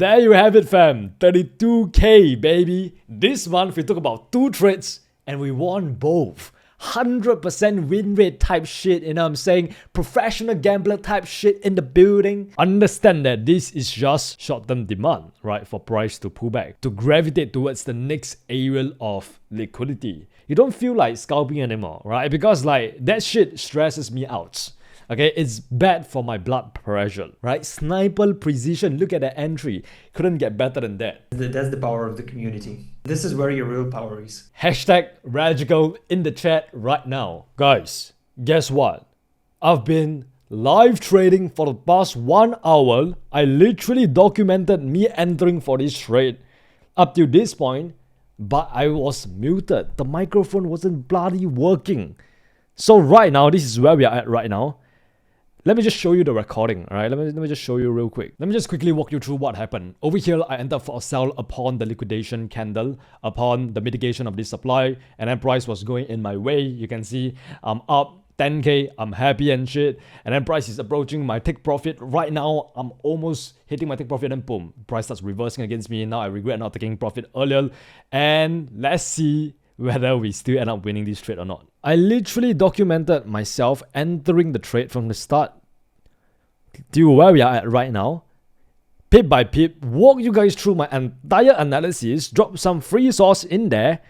there you have it, fam. 32k, baby. This month we took about 2 trades and we won both. 100% win rate type shit, you know what I'm saying? Professional gambler type shit in the building. Understand that this is just short-term demand, right? For price to pull back, to gravitate towards the next area of liquidity. You don't feel like scalping anymore, right? Because like that shit stresses me out. Okay, it's bad for my blood pressure, right? Sniper precision, look at the entry. Couldn't get better than that. That's the power of the community. This is where your real power is. Hashtag Radical in the chat right now. Guys, guess what? I've been live trading for the past 1 hour. I literally documented me entering for this trade up to this point, but I was muted. The microphone wasn't bloody working. So right now, this is where we are at right now. Let me just show you the recording, alright? Let me just show you real quick. Let me just quickly walk you through what happened. Over here, I entered for a sell upon the liquidation candle, upon the mitigation of this supply, and then price was going in my way. You can see I'm up 10k, I'm happy and shit, and then price is approaching my take profit. Right now, I'm almost hitting my take profit and boom, price starts reversing against me. Now I regret not taking profit earlier, and let's see whether we still end up winning this trade or not. I literally documented myself entering the trade from the start to where we are at right now. Pip by pip, walk you guys through my entire analysis, drop some free sauce in there,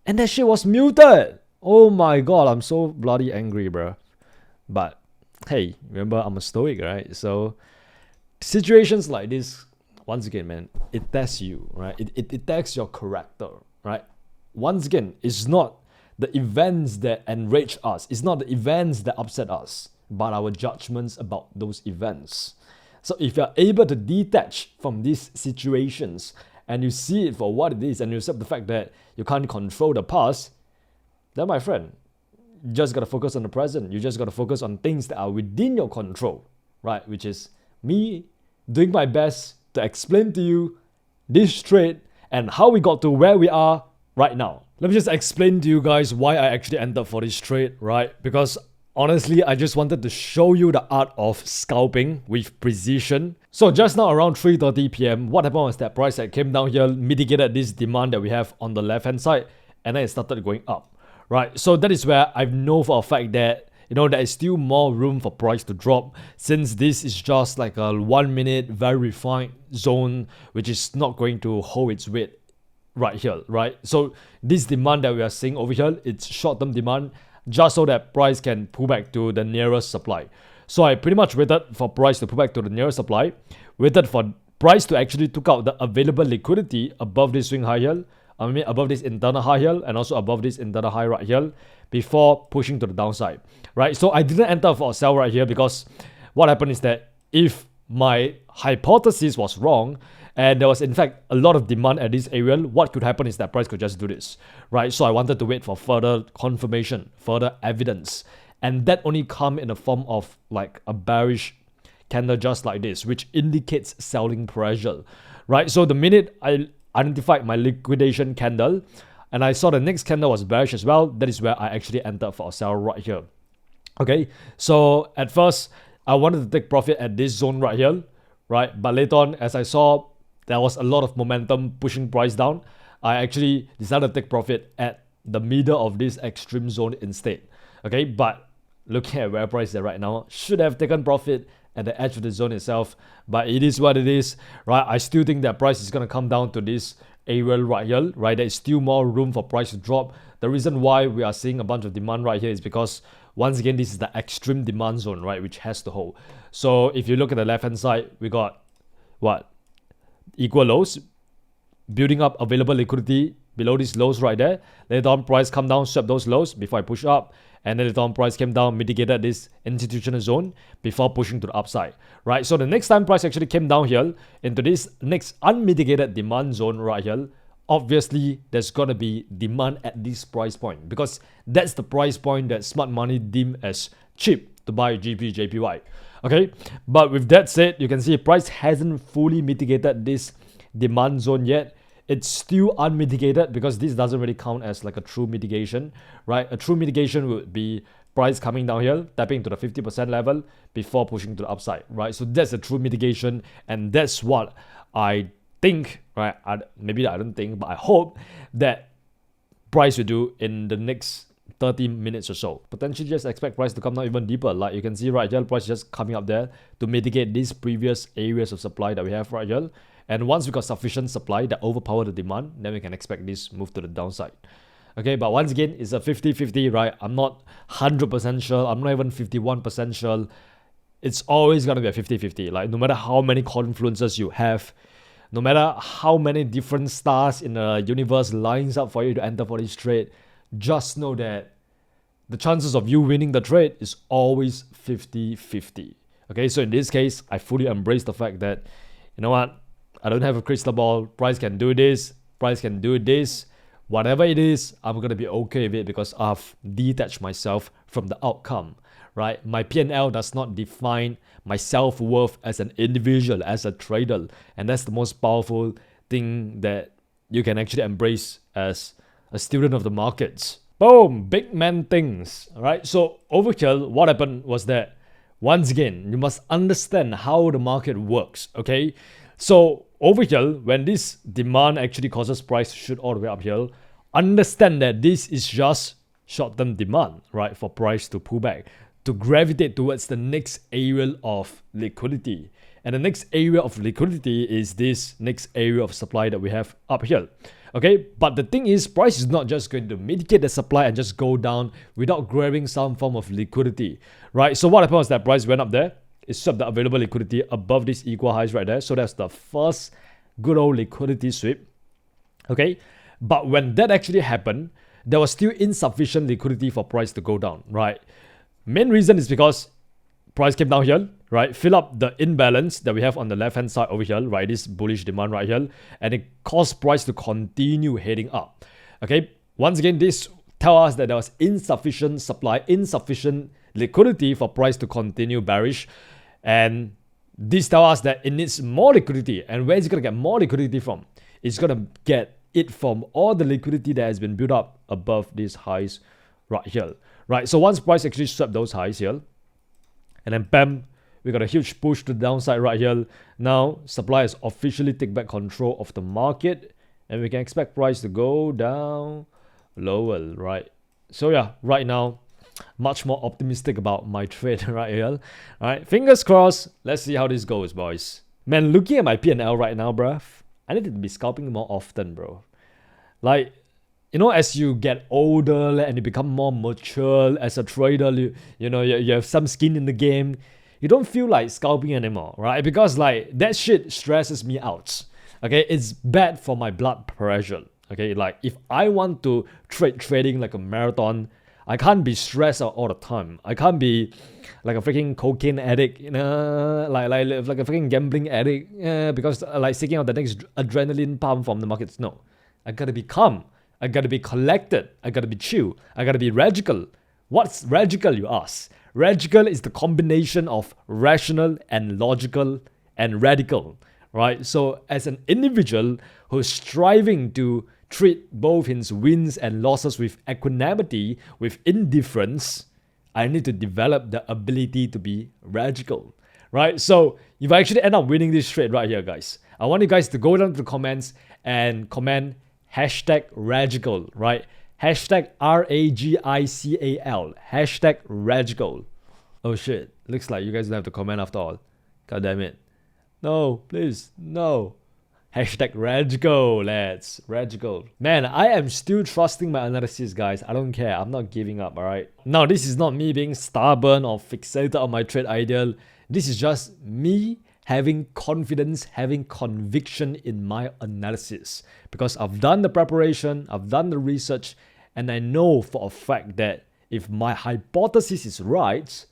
and that shit was muted. Oh my god, I'm so bloody angry, bro. But hey, remember I'm a stoic, right? So situations like this, once again, man, it tests you, right? It tests your character, right? Once again, it's not the events that enrage us. It's not the events that upset us, but our judgments about those events. So if you're able to detach from these situations and you see it for what it is and you accept the fact that you can't control the past, then my friend, you just gotta focus on the present. You just gotta focus on things that are within your control, right? Which is me doing my best to explain to you this trade and how we got to where we are right now. Let me just explain to you guys why I actually entered for this trade, right? Because honestly, I just wanted to show you the art of scalping with precision. So just now around 3:30 p.m, what happened was that price that came down here mitigated this demand that we have on the left hand side, and then it started going up, right? So that is where I know for a fact that, you know, there is still more room for price to drop, since this is just like a 1 minute very refined zone which is not going to hold its weight right here, right? So this demand that we are seeing over here, it's short-term demand just so that price can pull back to the nearest supply. So I pretty much waited for price to pull back to the nearest supply, waited for price to actually took out the available liquidity above this swing high here, I mean above this internal high here, and also above this internal high right here, before pushing to the downside, right? So I didn't enter for a sell right here because what happened is that if my hypothesis was wrong, and there was in fact a lot of demand at this area, what could happen is that price could just do this, right? So I wanted to wait for further confirmation, further evidence, and that only come in the form of like a bearish candle just like this, which indicates selling pressure, right? So the minute I identified my liquidation candle and I saw the next candle was bearish as well, that is where I actually entered for a sell right here. Okay, so at first I wanted to take profit at this zone right here, right? But later on, as I saw there was a lot of momentum pushing price down, I actually decided to take profit at the middle of this extreme zone instead. Okay, but looking at where price is right now, should have taken profit at the edge of the zone itself, but it is what it is, right? I still think that price is going to come down to this area right here, right? There is still more room for price to drop. The reason why we are seeing a bunch of demand right here is because once again, this is the extreme demand zone, right? Which has to hold. So if you look at the left hand side, we got what? Equal lows, building up available liquidity below these lows right there. Later on, price come down, swept those lows before I push up, and then later on, price came down, mitigated this institutional zone before pushing to the upside, right? So the next time price actually came down here into this next unmitigated demand zone right here, obviously there's gonna be demand at this price point because that's the price point that smart money deem as cheap to buy GP JPY. Okay, but with that said, you can see price hasn't fully mitigated this demand zone yet. It's still unmitigated because this doesn't really count as like a true mitigation, right? A true mitigation would be price coming down here, tapping to the 50% level before pushing to the upside, right? So that's the true mitigation, and that's what I think, right? Maybe I don't think, but I hope that price will do in the next 30 minutes or so. Potentially just expect price to come down even deeper. Like you can see right here, price is just coming up there to mitigate these previous areas of supply that we have right here. And once we got sufficient supply that overpower the demand, then we can expect this move to the downside. Okay, but once again, it's a 50-50, right? I'm not 100% sure. I'm not even 51% sure. It's always going to be a 50-50. Like no matter how many confluences you have, no matter how many different stars in the universe lines up for you to enter for this trade, just know that the chances of you winning the trade is always 50-50. Okay, so in this case, I fully embrace the fact that, you know what, I don't have a crystal ball. Price can do this, price can do this. Whatever it is, I'm going to be okay with it because I've detached myself from the outcome, right? My P&L does not define my self-worth as an individual, as a trader. And that's the most powerful thing that you can actually embrace as a student of the markets. Boom, big man things, right? So over here, what happened was that, once again, you must understand how the market works, okay? So over here, when this demand actually causes price to shoot all the way up here, understand that this is just short-term demand, right? For price to pull back, to gravitate towards the next area of liquidity. And the next area of liquidity is this next area of supply that we have up here. Okay, but the thing is, price is not just going to mitigate the supply and just go down without grabbing some form of liquidity, right? So what happened was that price went up there. It swept the available liquidity above these equal highs right there. So that's the first good old liquidity sweep. Okay, but when that actually happened, there was still insufficient liquidity for price to go down, right? Main reason is because price came down here, right? Fill up the imbalance that we have on the left-hand side over here, right? This bullish demand right here. And it caused price to continue heading up. Okay, once again, this tells us that there was insufficient supply, insufficient liquidity for price to continue bearish. And this tells us that it needs more liquidity. And where is it going to get more liquidity from? It's going to get it from all the liquidity that has been built up above these highs right here, right? So once price actually swept those highs here, and then bam, we got a huge push to the downside right here. Now supply has officially taken back control of the market, and we can expect price to go down lower, right? So yeah, right now, much more optimistic about my trade right here. All right, fingers crossed. Let's see how this goes, boys. Man, looking at my P&L right now, bruh, I need to be scalping more often, bro. Like, you know, as you get older and you become more mature as a trader, you have some skin in the game, you don't feel like scalping anymore, right? Because like that shit stresses me out. Okay, it's bad for my blood pressure. Okay, like if I want to trading like a marathon, I can't be stressed out all the time. I can't be like a freaking cocaine addict, you know, like a freaking gambling addict, because like seeking out the next adrenaline pump from the markets. No, I gotta be calm. I gotta be collected. I gotta be chill. I gotta be radical. What's radical, you ask? Radical is the combination of rational and logical and radical, right? So as an individual who's striving to treat both his wins and losses with equanimity, with indifference, I need to develop the ability to be radical, right? So if I actually end up winning this trade right here, guys, I want you guys to go down to the comments and comment #radical, right? #RAGICAL, #radical. Oh shit, looks like you guys don't have to comment after all. God damn it. No, please, no. #radical, lads. Radical. Man, I am still trusting my analysis, guys. I don't care. I'm not giving up, alright? Now, this is not me being stubborn or fixated on my trade ideal. This is just me having confidence, having conviction in my analysis. Because I've done the preparation, I've done the research, and I know for a fact that if my hypothesis is right,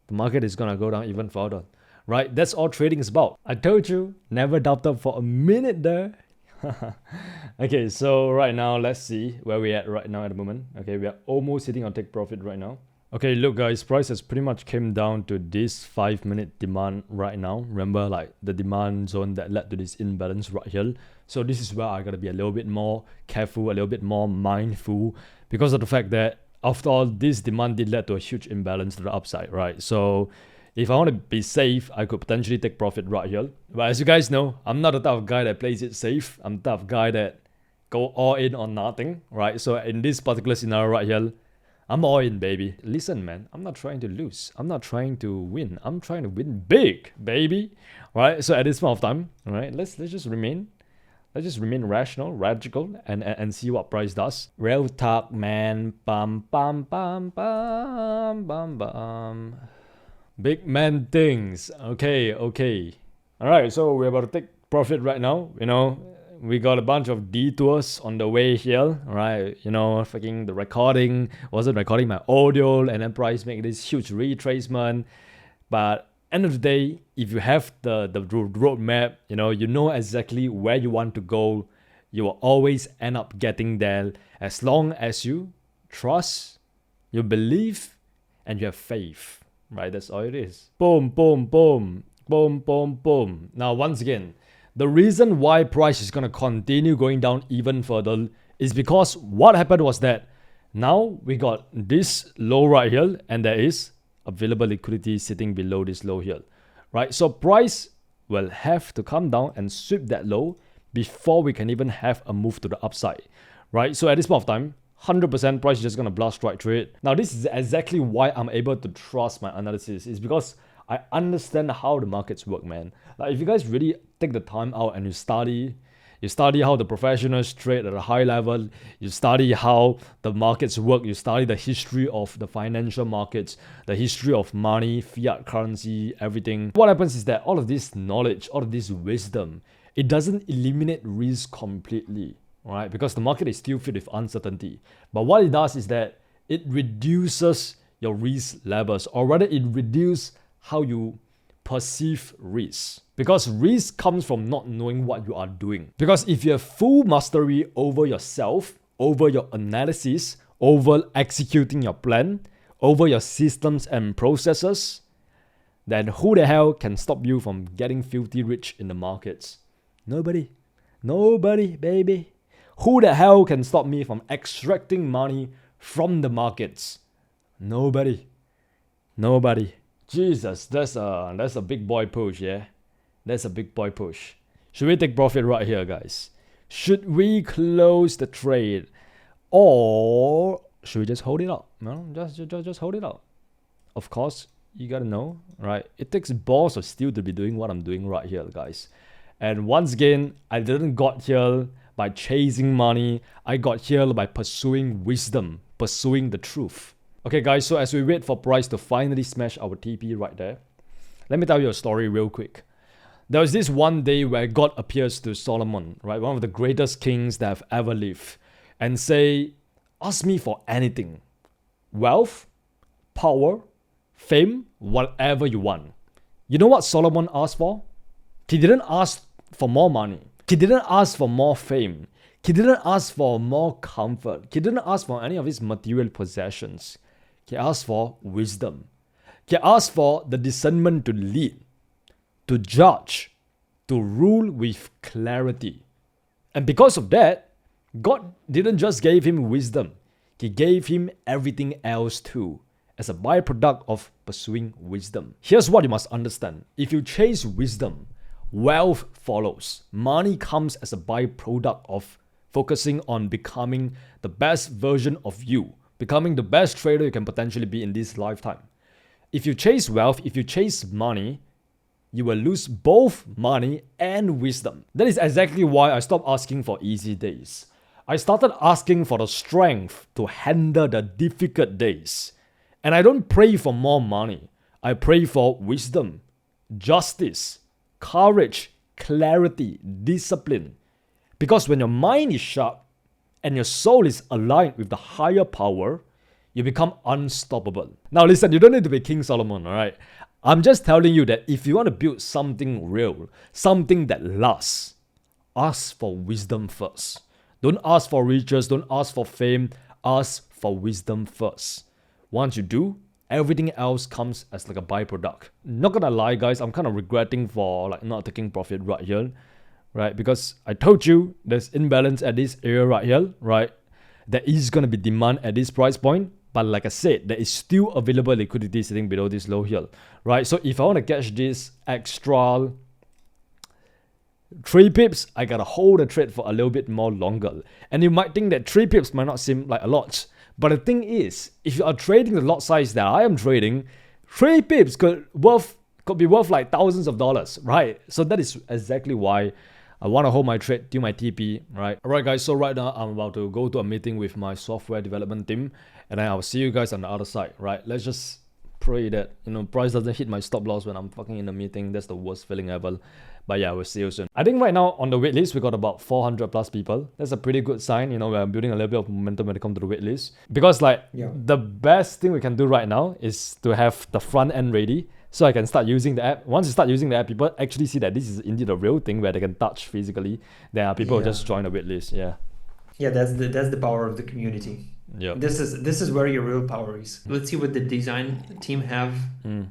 the market is gonna go down even further. Right? That's all trading is about. I told you, never doubted for a minute there. Okay, so right now, let's see where we're at right now at the moment. Okay, we are almost hitting our take profit right now. Okay, look guys, price has pretty much came down to this 5-minute demand right now. Remember, like the demand zone that led to this imbalance right here. So this is where I gotta be a little bit more careful, a little bit more mindful, because of the fact that After all, this demand did lead to a huge imbalance to the upside, right? So if I want to be safe, I could potentially take profit right here. But as you guys know, I'm not the type of guy that plays it safe. I'm the type of guy that go all in on nothing, right? So in this particular scenario right here, I'm all in, baby. Listen, man, I'm not trying to lose. I'm not trying to win. I'm trying to win big, baby. Right? So at this point of time, all right, let's just remain rational, radical, and see what price does. Real talk, man. Bum bum bum bum bum bum. Big man things. Okay. Alright, so we're about to take profit right now. You know, we got a bunch of detours on the way here, right? You know, fucking the recording wasn't recording my audio, and then price make this huge retracement. But end of the day, if you have the roadmap, you know exactly where you want to go, you will always end up getting there as long as you trust, you believe, and you have faith. Right, that's all it is. Boom, boom, boom, boom, boom, boom. Now, once again, the reason why price is going to continue going down even further is because what happened was that now we got this low right here, and there is available liquidity sitting below this low here, right? So price will have to come down and sweep that low before we can even have a move to the upside, right? So at this point of time, 100% price is just going to blast right through it. Now, this is exactly why I'm able to trust my analysis. Is because I understand how the markets work, man. Like, if you guys really take the time out and you study how the professionals trade at a high level, you study how the markets work, you study the history of the financial markets, the history of money, fiat currency, everything. What happens is that all of this knowledge, all of this wisdom, it doesn't eliminate risk completely. Right, because the market is still filled with uncertainty. But what it does is that it reduces your risk levels, or rather it reduces how you perceive risk. Because risk comes from not knowing what you are doing. Because if you have full mastery over yourself, over your analysis, over executing your plan, over your systems and processes, then who the hell can stop you from getting filthy rich in the markets? Nobody. Nobody, baby. Who the hell can stop me from extracting money from the markets? Nobody. Nobody. Jesus, that's a big boy push, yeah? That's a big boy push. Should we take profit right here, guys? Should we close the trade? Or should we just hold it up? No, just hold it up. Of course, you gotta know, right? It takes balls of steel to be doing what I'm doing right here, guys. And once again, I didn't got here by chasing money. I got here by pursuing wisdom, pursuing the truth. Okay, guys, so as we wait for price to finally smash our TP right there, let me tell you a story real quick. There was this one day where God appears to Solomon, right, one of the greatest kings that have ever lived, and say, ask me for anything. Wealth, power, fame, whatever you want. You know what Solomon asked for? He didn't ask for more money. He didn't ask for more fame. He didn't ask for more comfort. He didn't ask for any of his material possessions. He asked for wisdom. He asked for the discernment to lead, to judge, to rule with clarity. And because of that, God didn't just give him wisdom. He gave him everything else too, as a byproduct of pursuing wisdom. Here's what you must understand. If you chase wisdom, wealth follows. Money comes as a byproduct of focusing on becoming the best version of you, becoming the best trader you can potentially be in this lifetime. If you chase wealth, if you chase money, you will lose both money and wisdom. That is exactly why I stopped asking for easy days. I started asking for the strength to handle the difficult days. And I don't pray for more money. I pray for wisdom, justice, courage, clarity, discipline. Because when your mind is sharp and your soul is aligned with the higher power, you become unstoppable. Now listen, you don't need to be King Solomon, alright? I'm just telling you that if you want to build something real, something that lasts, ask for wisdom first. Don't ask for riches, don't ask for fame, ask for wisdom first. Once you do, everything else comes as like a byproduct. Not gonna lie, guys, I'm kind of regretting for like not taking profit right here, right? Because I told you there's imbalance at this area right here, right? There is gonna be demand at this price point, But like I said, there is still available liquidity sitting below this low here, right? So if I want to catch this extra 3 pips, I gotta hold the trade for a little bit more longer. And you might think that 3 pips might not seem like a lot. But the thing is, if you are trading the lot size that I am trading, 3 pips could be worth like thousands of dollars, right? So that is exactly why I want to hold my trade till my TP, right? Alright guys, so right now I'm about to go to a meeting with my software development team, and then I'll see you guys on the other side, right? Let's just pray that, price doesn't hit my stop loss when I'm fucking in a meeting. That's the worst feeling ever. But yeah, we'll see you soon. I think right now on the waitlist, we got about 400 plus people. That's a pretty good sign, we're building a little bit of momentum when it comes to the waitlist. Because the best thing we can do right now is to have the front end ready, so I can start using the app. Once you start using the app, people actually see that this is indeed a real thing where they can touch physically. Then people will just join the waitlist. Yeah, that's the power of the community. Yeah. This is where your real power is. Let's see what the design team have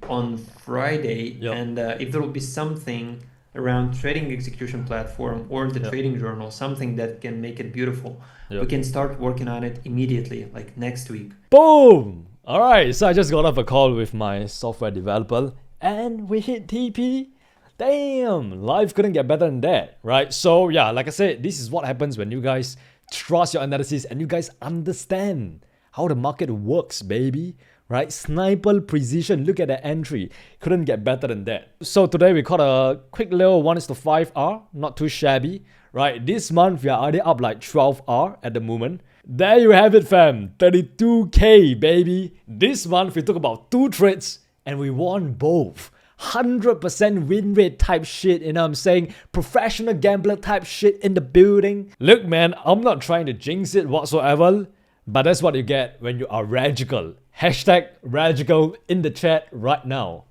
on Friday, and if there will be something around trading execution platform or the trading journal, something that can make it beautiful. We can start working on it immediately, like next week. Boom! Alright, so I just got off a call with my software developer and we hit TP. Damn, life couldn't get better than that, right? So yeah, like I said, this is what happens when you guys trust your analysis and you guys understand how the market works, baby. Right? Sniper precision. Look at the entry. Couldn't get better than that. So today we caught a quick little 1:5R. Not too shabby. Right? This month we are already up like 12R at the moment. There you have it, fam. 32K, baby. This month we took about 2 trades and we won both. 100% win rate type shit, you know what I'm saying? Professional gambler type shit in the building. Look, man, I'm not trying to jinx it whatsoever, but that's what you get when you are radical. Hashtag radical in the chat right now.